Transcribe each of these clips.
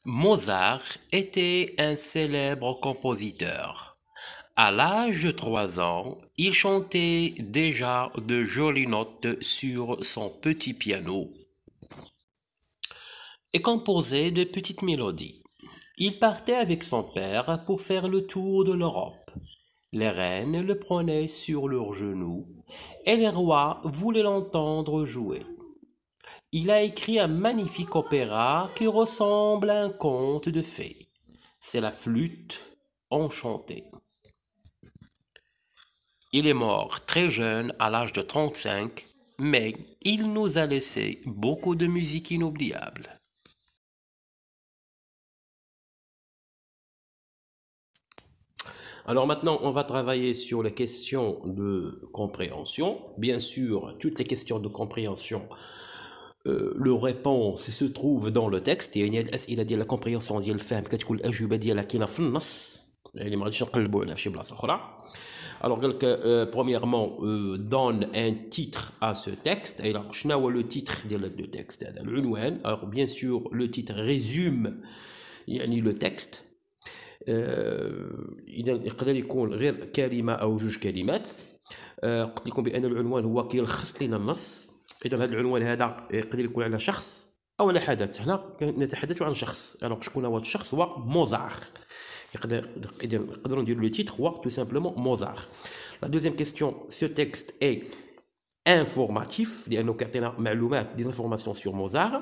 Mozart était un célèbre compositeur. À l'âge de 3 ans, il chantait déjà de jolies notes sur son petit piano et composait de petites mélodies. Il partait avec son père pour faire le tour de l'Europe. Les reines le prenaient sur leurs genoux et les rois voulaient l'entendre jouer. Il a écrit un magnifique opéra qui ressemble à un conte de fées. C'est la flûte enchantée. Il est mort très jeune, à l'âge de 35, mais il nous a laissé beaucoup de musique inoubliable. Alors maintenant, on va travailler sur les questions de compréhension. Bien sûr, toutes les questions de compréhension, leur réponse se trouve dans le texte. يعني هاد الأسئلة ديال la compréhension ديال الفهم كتكون الأجوبة ديالها كاينة في النص. يعني ما غاديش نقلبوا عليها في شي بلاصة أخرى. Alors, premièrement, donne un titre à ce texte. Et là, le titre de texte. Alors, bien sûr, le titre résume le texte. إذا يقدر يكون غير كلمة أو جوج كلمات. قد يكون بأن العنوان هو كيلخص لنا النص. إذا هذا العنوان هذا يقدر يكون على شخص أو على حدث. هنا نتحدث عن شخص. alors شكون هو الشخص؟ هو موزار. Le titre, tout simplement Mozart. La deuxième question, ce texte est informatif, il y a des informations sur Mozart.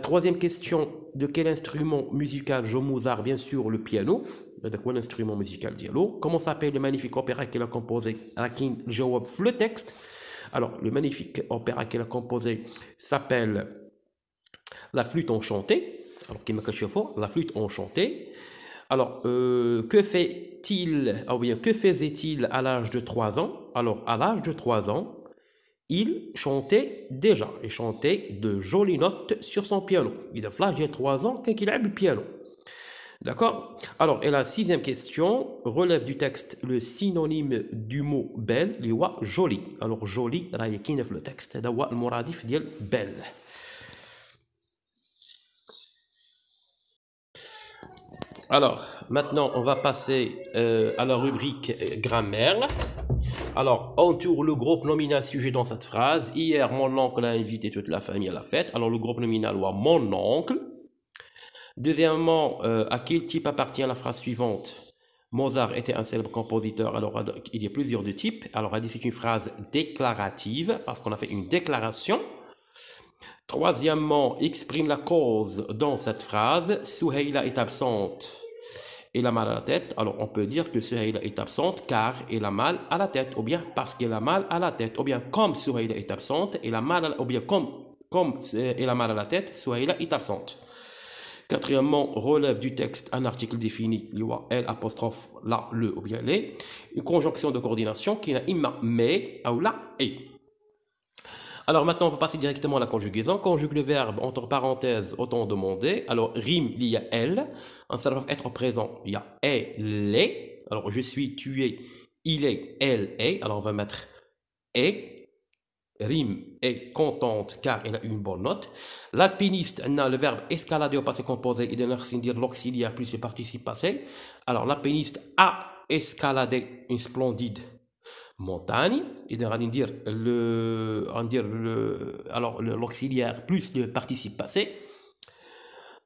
Troisième question, de quel instrument musical joue Mozart? Bien sûr, le piano. De quel instrument musical dialogue? Comment s'appelle le magnifique opéra qu'il a composé? Le texte. Alors, le magnifique opéra qu'il a composé s'appelle La flûte enchantée. Alors, La flûte enchantée. Alors, que fait-il, ou bien que faisait-il à l'âge de 3 ans? Alors, à l'âge de 3 ans, il chantait déjà. Il chantait de jolies notes sur son piano. Il a l'âge de 3 ans quand il a le piano. D'accord? Alors, et la sixième question relève du texte le synonyme du mot belle, les wa joli. Alors, joli, là, il y a le texte. C'est le moradif de belle. Alors, maintenant, on va passer à la rubrique grammaire. Alors, entoure le groupe nominal sujet dans cette phrase. Hier, mon oncle a invité toute la famille à la fête. Alors, le groupe nominal, mon oncle. Deuxièmement, à quel type appartient la phrase suivante? Mozart était un célèbre compositeur. Alors, il y a plusieurs de types. Alors, c'est une phrase déclarative parce qu'on a fait une déclaration. Troisièmement, exprime la cause dans cette phrase. Souheila est absente. Elle a mal à la tête. Alors, on peut dire que Souheila est absente car elle a mal à la tête. Ou bien parce qu'elle a mal à la tête. Ou bien comme Souheila est absente, elle a mal à la... Ou bien comme elle a mal à la tête, Souheila est absente. Quatrièmement, relève du texte un article défini, L apostrophe la, le ou bien les. Une conjonction de coordination qui est imma, mais, ou la, et. Alors maintenant, on va passer directement à la conjugaison. Conjugue le verbe entre parenthèses, autant demandé. Alors, rime, il y a elle. En ça va être présent, il y a elle est. Alors, je suis, tu es, il est, elle est. Alors, on va mettre est. Rime est contente car elle a une bonne note. L'alpiniste, on a le verbe escalader au passé composé. Il doit dire l'auxiliaire plus le participe passé. Alors, l'alpiniste a escaladé une splendide montagne, il doit dire l'auxiliaire plus le participe passé.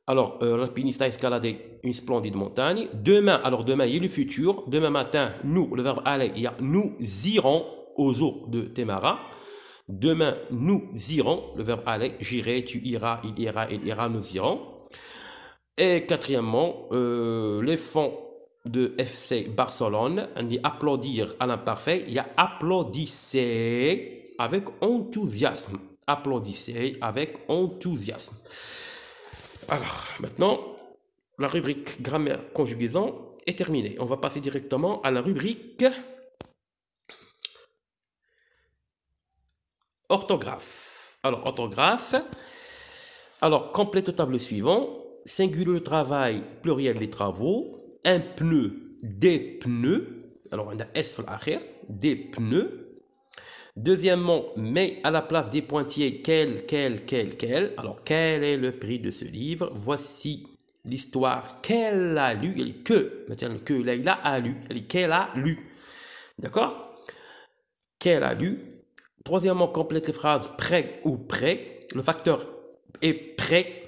Alors, l'alpiniste a escaladé une splendide montagne. Demain, alors demain, il y a le futur. Demain matin, nous, le verbe aller, il y a nous irons aux eaux de Témara. Demain, nous irons, le verbe aller, j'irai, tu iras, il ira, nous irons. Et quatrièmement, les fonds de FC Barcelone, on dit applaudir à l'imparfait, il y a applaudissez avec enthousiasme. Applaudissez avec enthousiasme. Alors, maintenant, la rubrique grammaire conjugaison est terminée. On va passer directement à la rubrique orthographe. Alors, orthographe. Alors, complète le tableau suivant. Singulier le travail, pluriel les travaux. Un pneu, des pneus. Alors, on a S sur l'arrière, des pneus. Deuxièmement, mets à la place des pointillés quel. Alors, quel est le prix de ce livre? Voici l'histoire qu'elle a lu. Elle est que, maintenant, que Leïla a lu. Elle est qu'elle a lu. D'accord? Qu'elle a lu. Troisièmement, complète les phrases prêt ou prêt. Le facteur est prêt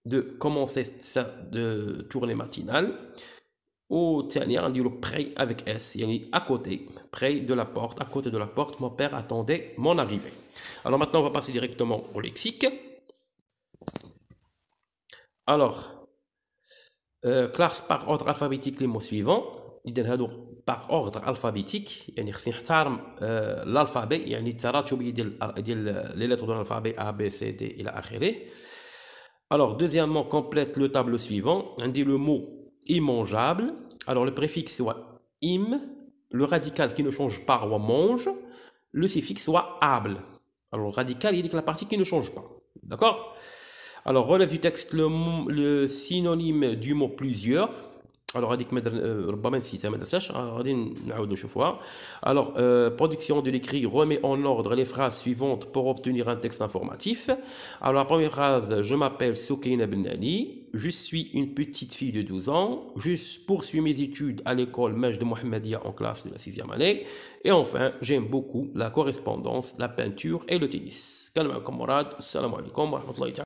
de commencer de tournée matinale. Au dernier, on dit le près avec S, il y a à côté, près de la porte, à côté de la porte, mon père attendait mon arrivée. Alors maintenant, on va passer directement au lexique. Alors, classe par ordre alphabétique les mots suivants. Par ordre alphabétique, يعني خصني نحترم l'alphabet, يعني التراتبية ديال les lettres de l'alphabet A, B, C, D إلى آخره. Alors, deuxièmement, complète le tableau suivant. On dit le mot immangeable. Alors, le préfixe soit im, le radical qui ne change pas, ou mange, le suffixe soit able. Alors, le radical, il dit que la partie qui ne change pas. D'accord? Alors, relève du texte le synonyme du mot plusieurs. Alors, production de l'écrit remet en ordre les phrases suivantes pour obtenir un texte informatif. Alors, la première phrase, je m'appelle Soukaina Benani, je suis une petite fille de 12 ans, je poursuis mes études à l'école Majd Mohammedia en classe de la 6e année. Et enfin, j'aime beaucoup la correspondance, la peinture et le tennis. Salam alaikum wa rahmatullahi.